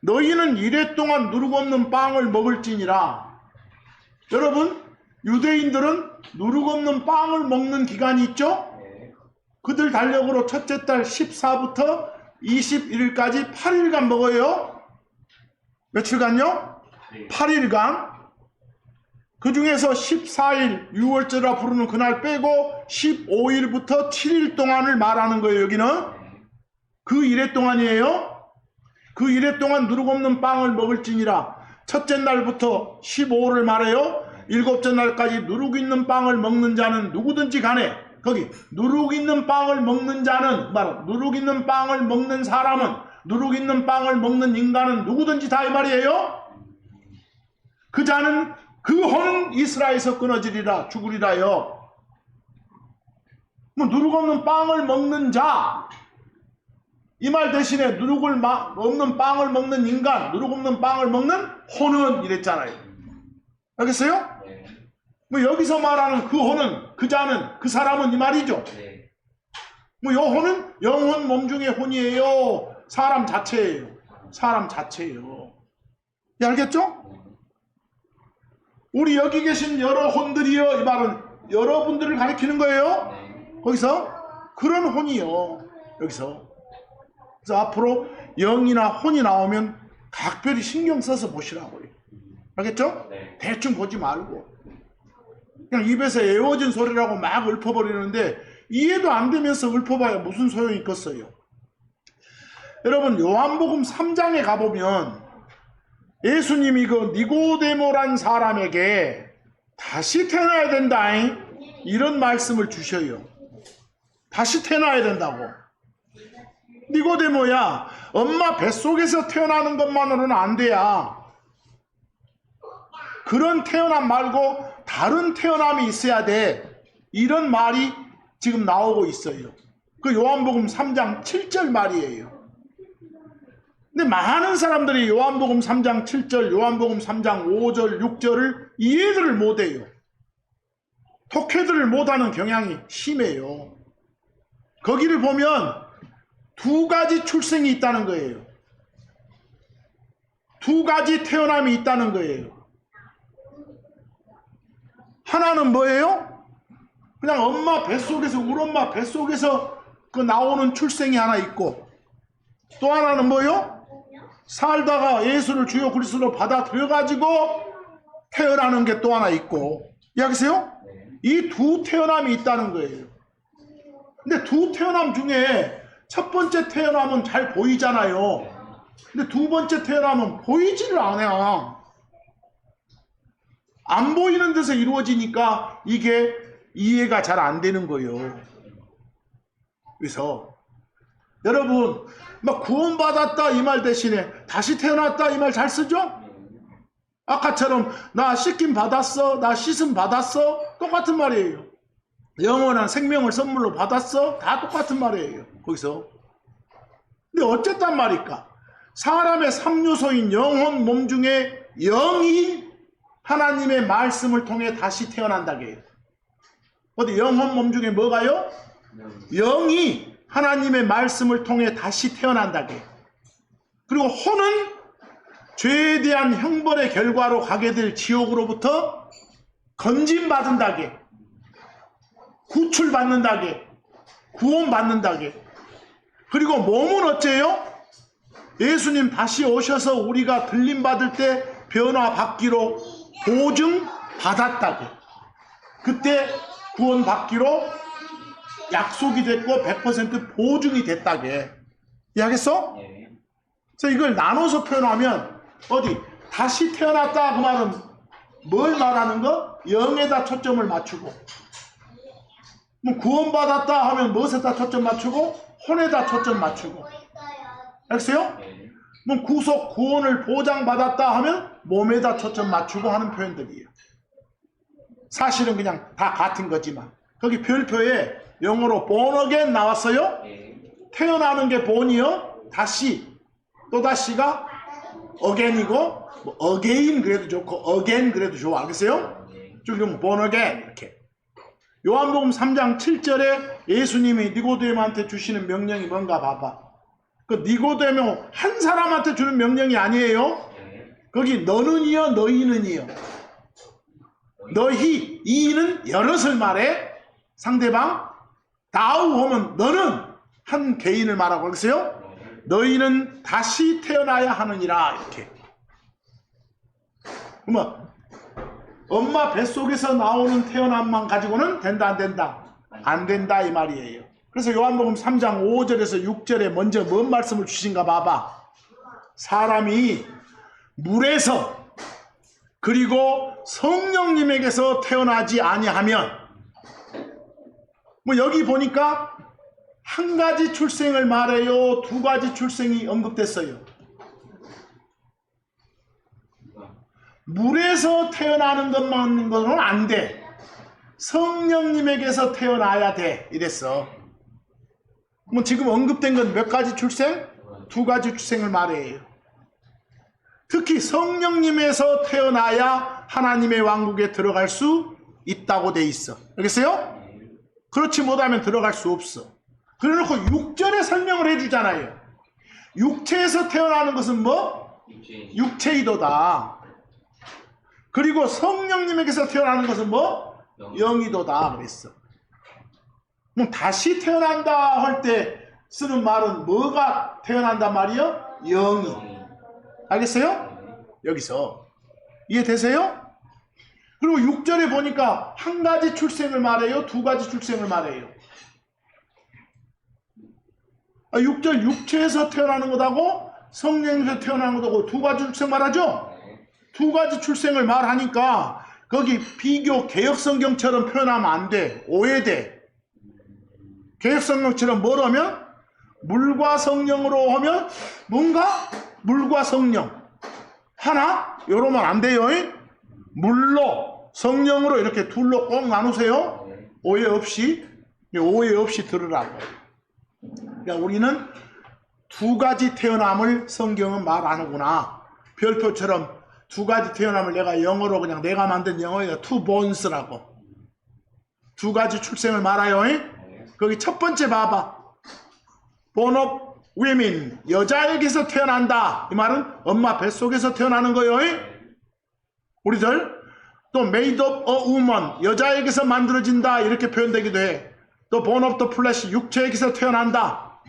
[SPEAKER 1] 너희는 이래 동안 누룩 없는 빵을 먹을지니라. 여러분, 유대인들은 누룩 없는 빵을 먹는 기간이 있죠? 그들 달력으로 첫째 달 14부터 21일까지 8일간 먹어요. 며칠간요? 8일간. 그 중에서 14일 6월절이라 부르는 그날 빼고 15일부터 7일 동안을 말하는 거예요. 여기는 그 일해 동안이에요. 그 일해 동안 누룩 없는 빵을 먹을지니라. 첫째 날부터 15일을 말해요. 일곱째 날까지 누룩 있는 빵을 먹는 자는 누구든지 간에, 거기 누룩 있는 빵을 먹는 자는, 바로 누룩 있는 빵을 먹는 사람은, 누룩 있는 빵을 먹는 인간은 누구든지 다 이 말이에요. 그 자는 그 혼은 이스라엘에서 끊어지리라, 죽으리라요. 뭐 누룩 없는 빵을 먹는 자, 이 말 대신에 누룩을 없는 빵을 먹는 인간, 누룩 없는 빵을 먹는 혼은 이랬잖아요. 알겠어요? 뭐 여기서 말하는 그 혼은, 그 자는, 그 사람은 이 말이죠. 뭐 요 혼은 영혼 몸 중의 혼이에요. 사람 자체예요. 사람 자체예요. 예, 알겠죠? 우리 여기 계신 여러 혼들이요, 이 말은 여러분들을 가리키는 거예요. 거기서 그런 혼이요. 여기서. 그래서 앞으로 영이나 혼이 나오면 각별히 신경 써서 보시라고요. 알겠죠? 대충 보지 말고 그냥 입에서 애워진 소리라고 막 읊어버리는데 이해도 안 되면서 읊어봐야 무슨 소용이 있겠어요. 여러분, 요한복음 3장에 가보면 예수님이 그 니고데모란 사람에게 다시 태어나야 된다, 이런 말씀을 주셔요. 다시 태어나야 된다고. 니고데모야, 엄마 뱃속에서 태어나는 것만으로는 안 돼야. 그런 태어남 말고 다른 태어남이 있어야 돼. 이런 말이 지금 나오고 있어요. 그 요한복음 3장 7절 말이에요. 근데 많은 사람들이 요한복음 3장 7절, 요한복음 3장 5절, 6절을 이해들을 못해요. 독해들을 못하는 경향이 심해요. 거기를 보면 두 가지 출생이 있다는 거예요. 두 가지 태어남이 있다는 거예요. 하나는 뭐예요? 그냥 엄마 뱃속에서, 우리 엄마 뱃속에서 그 나오는 출생이 하나 있고, 또 하나는 뭐예요? 살다가 예수를 주요 그리스도로 받아들여가지고 태어나는 게 또 하나 있고. 이해하세요? 이 두 태어남이 있다는 거예요. 근데 두 태어남 중에 첫 번째 태어남은 잘 보이잖아요. 근데 두 번째 태어남은 보이지를 않아. 안 보이는 데서 이루어지니까 이게 이해가 잘 안 되는 거예요. 그래서 여러분, 막 구원받았다 이 말 대신에 다시 태어났다 이 말 잘 쓰죠? 아까처럼 나 씻김 받았어, 나 씻음 받았어, 똑같은 말이에요. 영원한 생명을 선물로 받았어, 다 똑같은 말이에요. 거기서. 근데 어쨌단 말일까? 사람의 3요소인 영혼, 몸 중에 영이 하나님의 말씀을 통해 다시 태어난다게요. 어디 영혼, 몸 중에 뭐가요? 영이 하나님의 말씀을 통해 다시 태어난다게. 그리고 혼은 죄에 대한 형벌의 결과로 가게 될 지옥으로부터 건진받는다게, 구출받는다게, 구원받는다게. 그리고 몸은 어째요? 예수님 다시 오셔서 우리가 들림받을 때 변화받기로 보증받았다게. 그때 구원받기로 약속이 됐고 100% 보증이 됐다게. 이해하겠어? 그래서 이걸 나눠서 표현하면 어디 다시 태어났다 그 말은 뭘 말하는 거? 영에다 초점을 맞추고, 뭐 구원받았다 하면 무엇에다 초점 맞추고? 혼에다 초점 맞추고. 알겠어요? 뭐 구속 구원을 보장받았다 하면 몸에다 초점 맞추고 하는 표현들이에요. 사실은 그냥 다 같은 거지만 거기 별표에 영어로 born again 나왔어요. 태어나는 게 본이요, 다시, 또다시가 again이고, 뭐 again 그래도 좋고 again 그래도 좋아. 알겠어요? 쭉 born again 이렇게. 요한복음 3장 7절에 예수님이 니고데모한테 주시는 명령이 뭔가 봐봐. 그 니고데모 한 사람한테 주는 명령이 아니에요. 거기 너는이요, 너희는이요. 너희, 이는 여럿을 말해. 상대방. 다우 하면 너는 한 개인을 말하고 그랬어요. 너희는 다시 태어나야 하느니라. 이렇게. 그러면 엄마 뱃속에서 나오는 태어남만 가지고는 된다 안 된다? 안 된다 이 말이에요. 그래서 요한복음 3장 5절에서 6절에 먼저 뭔 말씀을 주신가 봐봐. 사람이 물에서 그리고 성령님에게서 태어나지 아니하면, 뭐 여기 보니까 한 가지 출생을 말해요, 두 가지 출생이 언급됐어요. 물에서 태어나는 것만으로는 안 돼. 성령님에게서 태어나야 돼. 이랬어. 뭐 지금 언급된 건 몇 가지 출생? 두 가지 출생을 말해요. 특히 성령님에서 태어나야 하나님의 왕국에 들어갈 수 있다고 돼 있어. 알겠어요? 그렇지 못하면 들어갈 수 없어. 그래놓고 6절에 설명을 해주잖아요. 육체에서 태어나는 것은 뭐? 육체이도다. 그리고 성령님에게서 태어나는 것은 뭐? 영이도다 그랬어. 그럼 다시 태어난다 할 때 쓰는 말은 뭐가 태어난단 말이요? 영이. 알겠어요? 여기서 이해되세요? 그리고 6절에 보니까 한 가지 출생을 말해요, 두 가지 출생을 말해요. 6절 육체에서 태어나는 것하고 성령에서 태어나는 것하고 두 가지 출생 말하죠? 두 가지 출생을 말하니까 거기 비교 개역성경처럼 표현하면 안 돼. 오해돼. 개역성경처럼 뭘 하면? 물과 성령으로 하면 뭔가 물과 성령 하나? 이러면 안 돼요. 물로 성령으로 이렇게 둘로 꼭 나누세요. 오해 없이 들으라고. 그러니까 우리는 두 가지 태어남을 성경은 말 안 하구나. 별표처럼 두 가지 태어남을 내가 영어로 그냥 내가 만든 영어에다 two borns라고. 두 가지 출생을 말아요. 거기 첫 번째 봐봐. born of women, 여자에게서 태어난다. 이 말은 엄마 뱃속에서 태어나는 거예요. 우리들 또 made of a woman, 여자에게서 만들어진다 이렇게 표현되기도 해. 또 born of the flesh, 육체에게서 태어난다.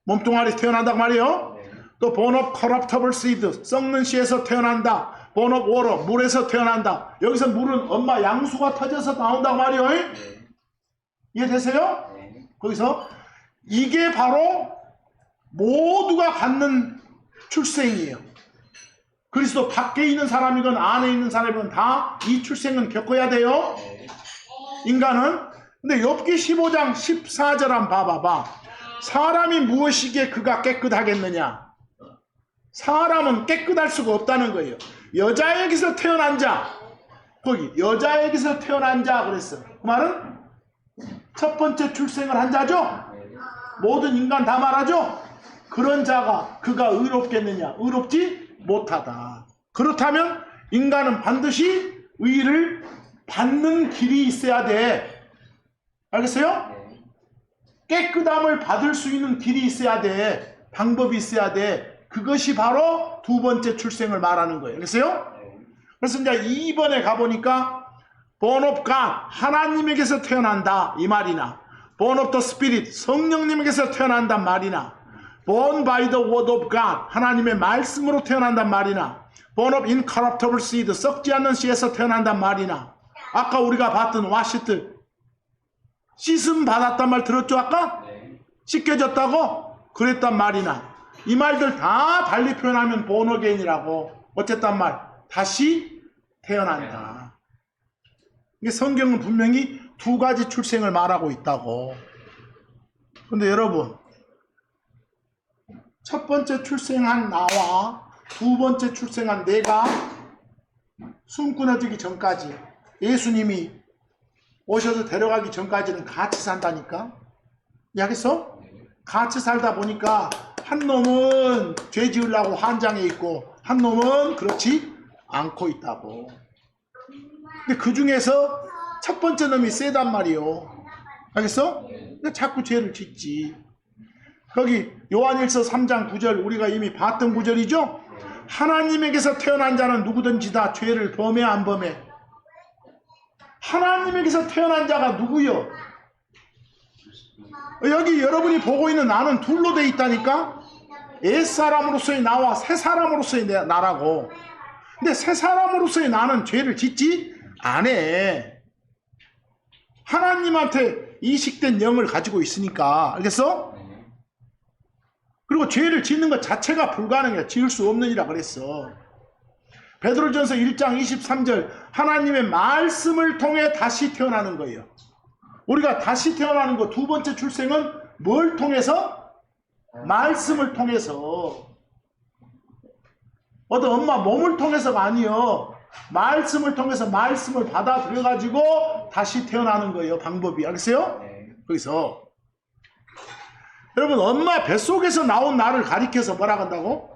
[SPEAKER 1] 몸뚱아리 태어난다고 말이에요. 또 born of corruptible seed, 썩는 씨에서 태어난다. born of water, 물에서 태어난다. 여기서 물은 엄마 양수가 터져서 나온다고 말이에요. 이해되세요? 거기서 이게 바로 모두가 갖는 출생이에요. 그리스도 밖에 있는 사람이건 안에 있는 사람이건 다 이 출생은 겪어야 돼요. 인간은. 근데 욥기 15장 14절 한번 봐봐봐. 사람이 무엇이기에 그가 깨끗하겠느냐? 사람은 깨끗할 수가 없다는 거예요. 여자에게서 태어난 자, 거기 여자에게서 태어난 자 그랬어. 그 말은 첫 번째 출생을 한 자죠. 모든 인간 다 말하죠. 그런 자가 그가 의롭겠느냐? 의롭지 못하다. 그렇다면 인간은 반드시 의를 받는 길이 있어야 돼. 알겠어요? 깨끗함을 받을 수 있는 길이 있어야 돼. 방법이 있어야 돼. 그것이 바로 두 번째 출생을 말하는 거예요. 알겠어요? 그래서 이제 2번에 가보니까 born of God, 하나님에게서 태어난다 이 말이나 born of the Spirit, 성령님에게서 태어난단 말이나 born by the word of God, 하나님의 말씀으로 태어난단 말이나 born of incorruptible seed, 썩지 않는 씨에서 태어난단 말이나 아까 우리가 봤던 와시트 씻음 받았단 말 들었죠 아까? 씻겨졌다고? 그랬단 말이나 이 말들 다 달리 표현하면 born again이라고 어쨌단 말 다시 태어난다. 이게 성경은 분명히 두 가지 출생을 말하고 있다고. 근데 여러분 첫 번째 출생한 나와 두 번째 출생한 내가 숨 끊어지기 전까지 예수님이 오셔서 데려가기 전까지는 같이 산다니까. 알겠어? 같이 살다 보니까 한 놈은 죄 지으려고 환장해 있고 한 놈은 그렇지 않고 있다고. 근데 그 중에서 첫 번째 놈이 세단 말이요. 알겠어? 근데 자꾸 죄를 짓지. 거기 요한일서 3장 9절 우리가 이미 봤던 구절이죠. 하나님에게서 태어난 자는 누구든지 다 죄를 범해 안 범해? 하나님에게서 태어난 자가 누구요? 여기 여러분이 보고 있는 나는 둘로 돼 있다니까. 옛사람으로서의 나와 새사람으로서의 나라고. 근데 새사람으로서의 나는 죄를 짓지 안 해. 하나님한테 이식된 영을 가지고 있으니까. 알겠어? 그리고 죄를 짓는 것 자체가 불가능해. 지을 수 없느니라 그랬어. 베드로전서 1장 23절 하나님의 말씀을 통해 다시 태어나는 거예요. 우리가 다시 태어나는 거 두 번째 출생은 뭘 통해서? 말씀을 통해서. 어떤 엄마 몸을 통해서가 아니요. 말씀을 통해서 말씀을 받아들여가지고 다시 태어나는 거예요. 방법이. 알겠어요? 거기서 여러분 엄마 뱃속에서 나온 나를 가리켜서 뭐라 한다고?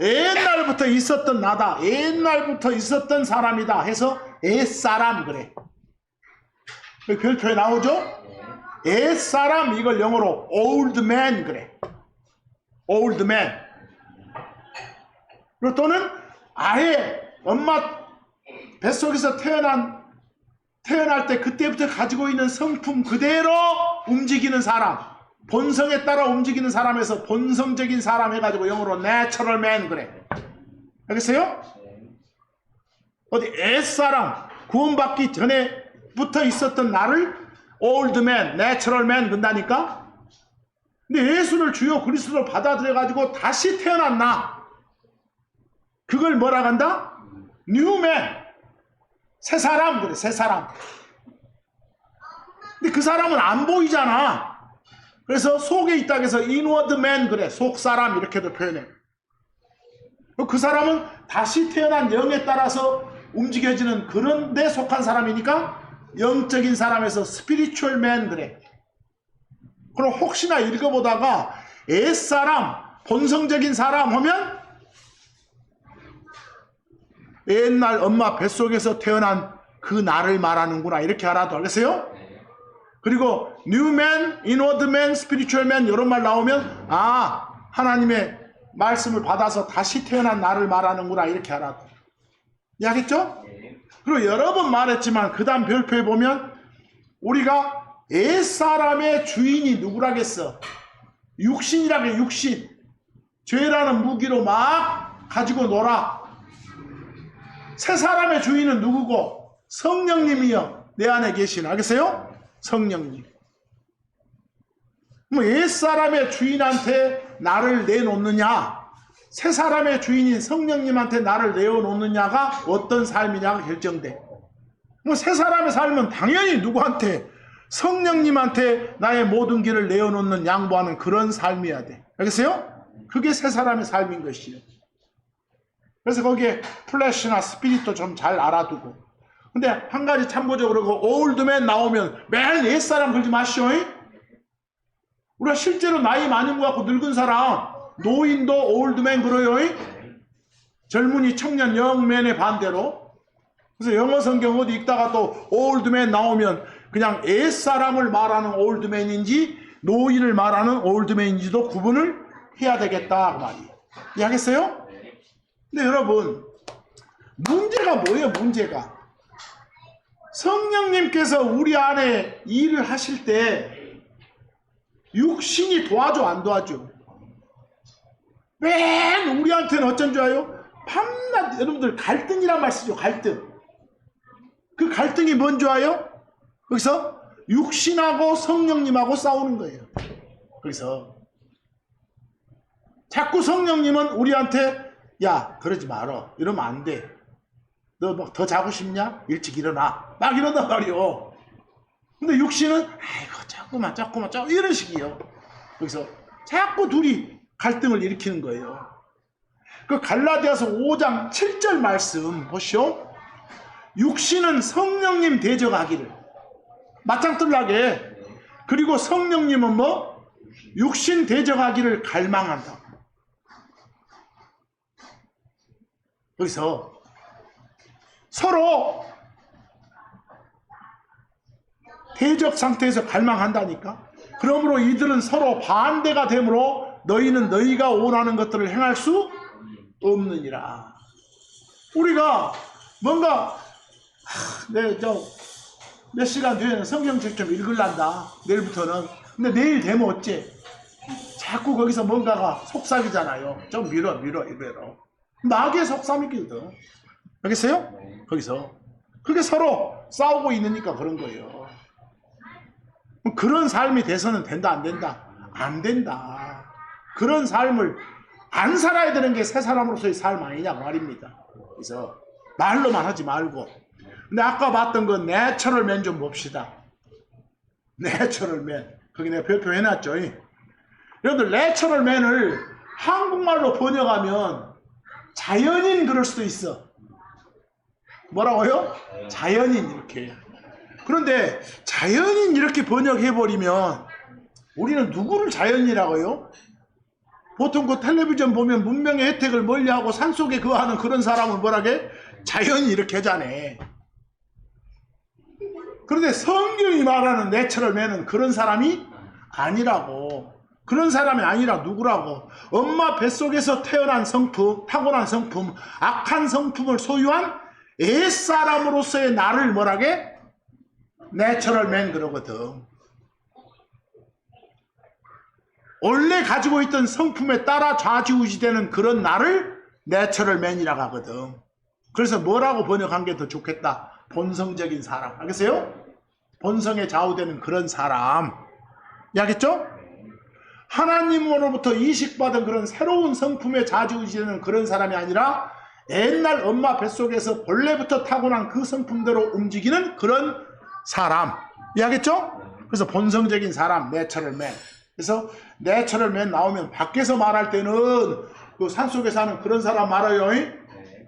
[SPEAKER 1] 옛날부터 있었던 나다. 옛날부터 있었던 사람이다 해서 옛사람 그래. 별표에 나오죠? 옛사람 이걸 영어로 old man 그래. old man. 그리고 또는 아예 엄마 뱃속에서 태어날 때 그때부터 가지고 있는 성품 그대로 움직이는 사람. 본성에 따라 움직이는 사람에서 본성적인 사람 해가지고 영어로 natural man 그래. 알겠어요? 어디 옛사람 구원받기 전에부터 있었던 나를 old man, natural man 근다니까. 근데 예수를 주요 그리스도로 받아들여가지고 다시 태어난 나. 그걸 뭐라 한다? new man. 새 사람 그래. 새 사람. 근데 그 사람은 안 보이잖아. 그래서 속에 있다고 해서 inward man 그래. 속 사람 이렇게도 표현해. 그 사람은 다시 태어난 영에 따라서 움직여지는 그런 데 속한 사람이니까 영적인 사람에서 spiritual man 그래. 그럼 혹시나 읽어보다가 옛사람, 본성적인 사람 하면 옛날 엄마 뱃속에서 태어난 그 나를 말하는구나 이렇게 알아도. 알겠어요? 그리고 new man, inward man, spiritual man 이런 말 나오면 아 하나님의 말씀을 받아서 다시 태어난 나를 말하는구나 이렇게 알아도. 이해하겠죠? 그리고 여러 번 말했지만 그 다음 별표에 보면 우리가 옛사람의 주인이 누구라겠어? 육신이라게. 육신. 죄라는 무기로 막 가지고 놀아. 새 사람의 주인은 누구고? 성령님이요. 내 안에 계신. 알겠어요? 성령님. 뭐 옛사람의 주인한테 나를 내놓느냐, 새 사람의 주인인 성령님한테 나를 내어놓느냐가 어떤 삶이냐가 결정돼. 뭐 새 사람의 삶은 당연히 누구한테? 성령님한테 나의 모든 길을 내어놓는 양보하는 그런 삶이어야 돼. 알겠어요? 그게 새 사람의 삶인 것이에요. 그래서 거기에 플래시나 스피릿도 좀 잘 알아두고. 근데 한 가지 참고적으로 그 올드맨 나오면 매일 옛사람 그러지 마시오. 우리가 실제로 나이 많은 것 같고 늙은 사람, 노인도 올드맨 그래요. 젊은이, 청년, 영맨의 반대로. 그래서 영어 성경 어디 읽다가 또 올드맨 나오면 그냥 옛사람을 말하는 올드맨인지 노인을 말하는 올드맨인지도 구분을 해야 되겠다 그 말이에요. 이해하겠어요? 근데 여러분, 문제가 뭐예요? 문제가 성령님께서 우리 안에 일을 하실 때 육신이 도와줘 안 도와줘? 맨 우리한테는 어쩐 줄 알아요? 밤낮 여러분들 갈등이란 말 쓰죠. 갈등. 그 갈등이 뭔 줄 알아요? 거기서 육신하고 성령님하고 싸우는 거예요. 그래서 자꾸 성령님은 우리한테 야 그러지 마라 이러면 안 돼. 너 뭐 더 자고 싶냐? 일찍 일어나. 막 이런단 말이요. 근데 육신은 아이고 자꾸만 이런 식이요. 그래서 자꾸 둘이 갈등을 일으키는 거예요. 그 갈라디아서 5장 7절 말씀 보시오. 육신은 성령님 대적하기를 맞짱뜰라게, 그리고 성령님은 뭐? 육신 대적하기를 갈망한다. 여기서 서로 대적 상태에서 갈망한다니까. 그러므로 이들은 서로 반대가 되므로 너희는 너희가 원하는 것들을 행할 수 없느니라. 우리가 뭔가 몇 시간 뒤에는 성경책 좀 읽을란다 내일부터는. 근데 내일 되면 어째? 자꾸 거기서 뭔가가 속삭이잖아요. 좀 밀어 이래로 마귀의 속삭이거든. 알겠어요? 거기서 그게 서로 싸우고 있으니까 그런 거예요. 그런 삶이 돼서는 된다 안 된다? 안 된다. 그런 삶을 안 살아야 되는 게 새 사람으로서의 삶 아니냐 말입니다. 그래서 말로만 하지 말고. 근데 아까 봤던 그 내추럴맨 좀 봅시다. 내추럴맨 거기 내가 별표 해놨죠. 여러분들 내추럴맨을 한국말로 번역하면 자연인 그럴 수도 있어. 뭐라고요? 자연인 이렇게. 그런데 자연인 이렇게 번역해버리면 우리는 누구를 자연이라고요? 보통 그 텔레비전 보면 문명의 혜택을 멀리하고 산속에 거하는 그런 사람을 뭐라게? 자연인 이렇게 하잖아. 그런데 성경이 말하는 내추럴맨은 그런 사람이 아니라고. 그런 사람이 아니라 누구라고? 엄마 뱃속에서 태어난 성품, 타고난 성품, 악한 성품을 소유한 옛사람으로서의 나를 뭐라게? 내추럴맨 그러거든. 원래 가지고 있던 성품에 따라 좌지우지되는 그런 나를 내추럴맨이라고 하거든. 그래서 뭐라고 번역한 게 더 좋겠다? 본성적인 사람. 알겠어요? 본성에 좌우되는 그런 사람. 이해하겠죠? 하나님으로부터 이식받은 그런 새로운 성품에 좌지우지되는 그런 사람이 아니라 옛날 엄마 뱃속에서 본래부터 타고난 그 성품대로 움직이는 그런 사람. 이해하겠죠? 그래서 본성적인 사람, 내추럴맨. 그래서 내추럴맨 나오면 밖에서 말할 때는 그 산속에 사는 그런 사람 말아요.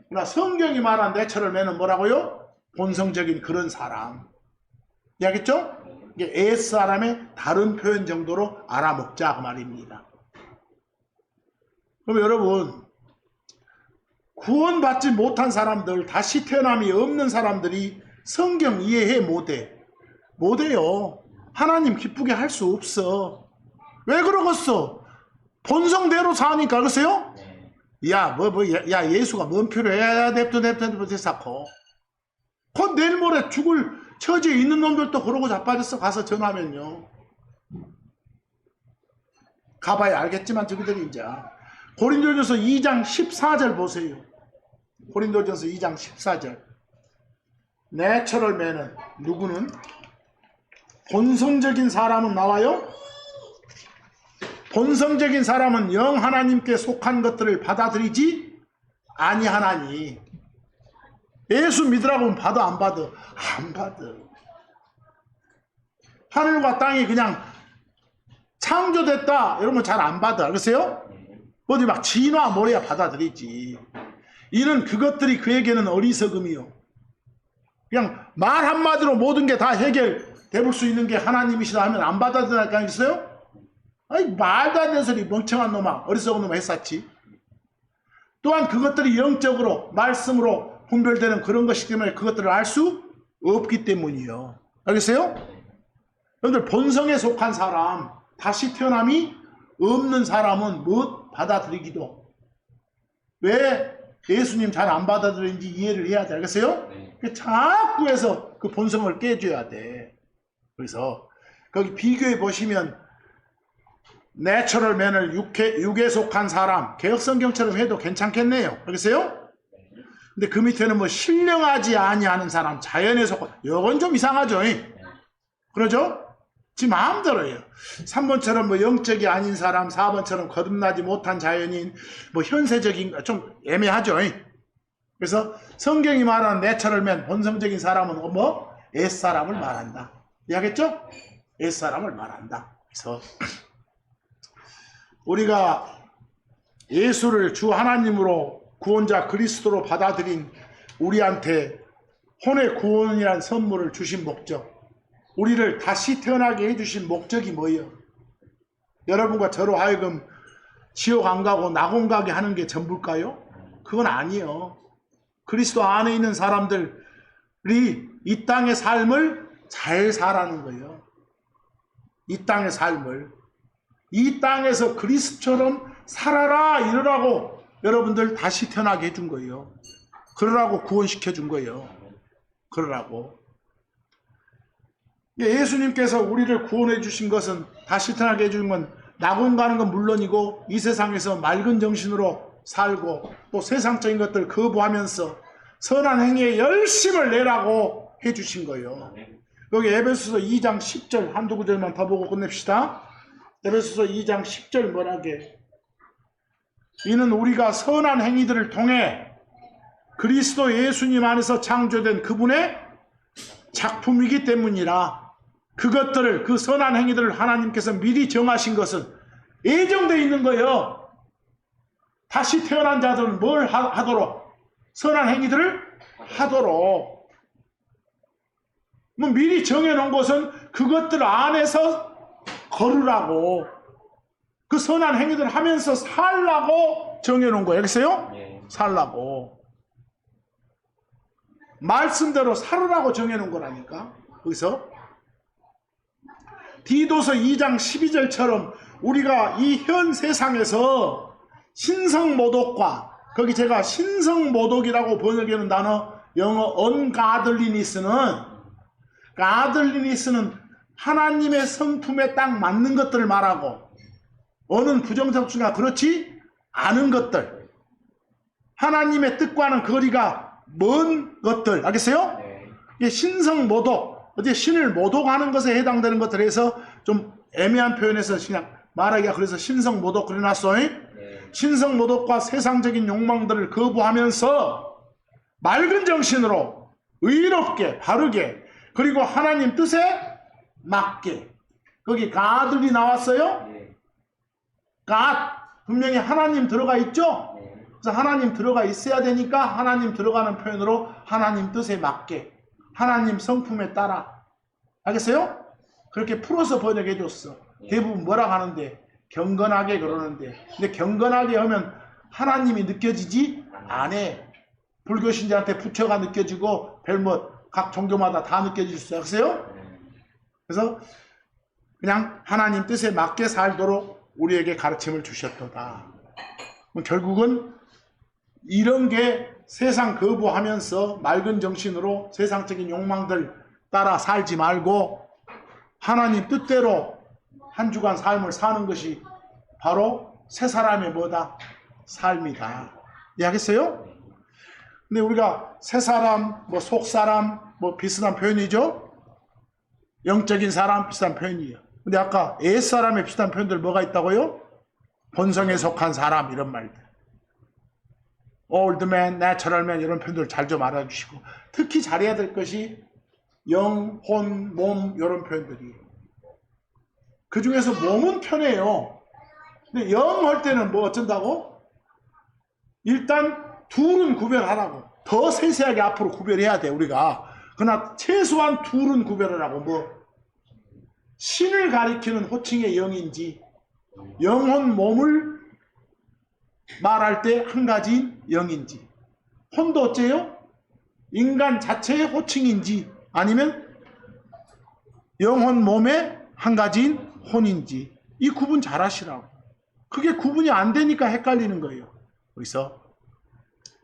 [SPEAKER 1] 그러나 성경이 말한 내추럴맨은 뭐라고요? 본성적인 그런 사람. 이해하겠죠? 이게 옛사람의 다른 표현 정도로 알아먹자 그 말입니다. 그럼 여러분, 구원받지 못한 사람들, 다시 태어남이 없는 사람들이 성경 이해해 못해. 못해요. 하나님 기쁘게 할 수 없어. 왜 그러겠어? 본성대로 사니까. 그러세요? 야 예수가 뭔 필요 해야 냅둬 됐사코. 곧 내일 모레 죽을 처지에 있는 놈들도 그러고 자빠졌어. 가서 전하면요. 가봐야 알겠지만 저기들이 이제 고린도전서 2장 14절 보세요. 고린도전서 2장 14절. 내추럴맨은 누구는? 본성적인 사람은 나와요? 본성적인 사람은 영 하나님께 속한 것들을 받아들이지 아니하나니. 예수 믿으라고 하면 받아 안 받아? 안 받아. 하늘과 땅이 그냥 창조됐다 이러면 잘 안 받아. 알겠어요? 어디 막 진화 모래야 받아들이지. 이는 그것들이 그에게는 어리석음이요. 그냥 말 한마디로 모든 게 다 해결돼 볼 수 있는 게 하나님이시다 하면 안 받아들일까 있어요? 아니, 말도 안 되는 소리, 멍청한 놈아, 어리석은 놈아 했었지. 또한 그것들이 영적으로 말씀으로 분별되는 그런 것이기 때문에 그것들을 알 수 없기 때문이요. 알겠어요? 여러분들, 본성에 속한 사람, 다시 태어남이 없는 사람은 못 받아들이기도. 왜 예수님 잘 안 받아들이는지 이해를 해야 돼. 알겠어요? 자꾸 해서 그 본성을 깨줘야 돼. 그래서 거기 비교해 보시면 내추럴 맨을 육에 속한 사람, 개혁성경처럼 해도 괜찮겠네요. 알겠어요? 근데 그 밑에는 뭐 신령하지 아니하는 사람, 자연에 속한, 이건 좀 이상하죠. 그러죠? 지 마음대로 해요. 3번처럼 뭐 영적이 아닌 사람, 4번처럼 거듭나지 못한 자연인, 뭐 현세적인, 좀 애매하죠. 그래서 성경이 말하는 내추럴맨, 본성적인 사람은 뭐? 옛사람을 말한다. 이해하겠죠? 옛사람을 말한다. 그래서 우리가 예수를 주 하나님으로 구원자 그리스도로 받아들인 우리한테 혼의 구원이라는 선물을 주신 목적, 우리를 다시 태어나게 해주신 목적이 뭐예요? 여러분과 저로 하여금 지옥 안 가고 낙원 가게 하는 게 전부일까요? 그건 아니에요. 그리스도 안에 있는 사람들이 이 땅의 삶을 잘 살라는 거예요. 이 땅의 삶을. 이 땅에서 그리스도처럼 살아라 이러라고 여러분들 다시 태어나게 해준 거예요. 그러라고 구원시켜 준 거예요. 그러라고. 예수님께서 우리를 구원해 주신 것은, 다시 태어나게 해준 건 낙원 가는 건 물론이고 이 세상에서 맑은 정신으로 살고 또 세상적인 것들 거부하면서 선한 행위에 열심을 내라고 해주신 거예요. 여기 에베소서 2장 10절 한두 구절만 더 보고 끝냅시다. 에베소서 2장 10절 뭐라게? 이는 우리가 선한 행위들을 통해 그리스도 예수님 안에서 창조된 그분의 작품이기 때문이라. 그것들을, 그 선한 행위들을 하나님께서 미리 정하신 것은 예정되어 있는 거예요. 다시 태어난 자들은 뭘 하도록? 선한 행위들을 하도록. 뭐 미리 정해놓은 것은 그것들 안에서 걸으라고, 그 선한 행위들을 하면서 살라고 정해놓은 거예요. 알겠어요? 살라고. 말씀대로 살으라고 정해놓은 거라니까. 거기서 디도서 2장 12절처럼 우리가 이 현 세상에서 신성모독과, 거기 제가 신성모독이라고 번역해놓은 단어, 영어 ungodliness는, godliness는 하나님의 성품에 딱 맞는 것들을 말하고, 어는 부정적중과 그렇지 않은 것들, 하나님의 뜻과는 거리가 먼 것들. 알겠어요? 이게 신성모독, 어제 신을 모독하는 것에 해당되는 것들에서 좀 애매한 표현에서 그냥 말하기가 그래서 신성모독 그려놨어. 신성모독과 세상적인 욕망들을 거부하면서 맑은 정신으로 의롭게 바르게, 그리고 하나님 뜻에 맞게. 거기 가들이 나왔어요. 가 분명히 하나님 들어가 있죠. 그래서 하나님 들어가 있어야 되니까 하나님 들어가는 표현으로 하나님 뜻에 맞게, 하나님 성품에 따라. 알겠어요? 그렇게 풀어서 번역해 줬어. 대부분 뭐라 하는데? 경건하게 그러는데. 근데 경건하게 하면 하나님이 느껴지지 않아. 불교 신자한테 부처가 느껴지고 별뭐 각 종교마다 다 느껴질 수 있어요. 그래서 그냥 하나님 뜻에 맞게 살도록 우리에게 가르침을 주셨도다. 결국은 이런 게 세상 거부하면서 맑은 정신으로 세상적인 욕망들 따라 살지 말고 하나님 뜻대로 한 주간 삶을 사는 것이 바로 새 사람의 뭐다? 삶이다. 이해하겠어요? 근데 우리가 새 사람, 뭐 속 사람, 뭐 비슷한 표현이죠? 영적인 사람 비슷한 표현이에요. 근데 아까 옛 사람의 비슷한 표현들 뭐가 있다고요? 본성에 속한 사람 이런 말들. old man, natural man 이런 표현들 잘 좀 알아주시고, 특히 잘해야 될 것이 영, 혼, 몸 이런 표현들이에요. 그 중에서 몸은 편해요. 근데 영 할 때는 뭐 어쩐다고? 일단 둘은 구별하라고. 더 세세하게 앞으로 구별해야 돼 우리가. 그러나 최소한 둘은 구별을 하고, 뭐 신을 가리키는 호칭의 영인지, 영혼 몸을 말할 때 한 가지인 영인지, 혼도 어째요? 인간 자체의 호칭인지 아니면 영혼 몸의 한 가지인 혼인지, 이 구분 잘 하시라고. 그게 구분이 안 되니까 헷갈리는 거예요. 그래서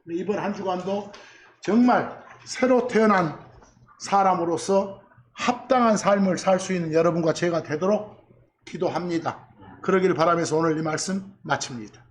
[SPEAKER 1] 이번 한 주간도 정말 새로 태어난 사람으로서 합당한 삶을 살 수 있는 여러분과 제가 되도록 기도합니다. 그러기를 바라면서 오늘 이 말씀 마칩니다.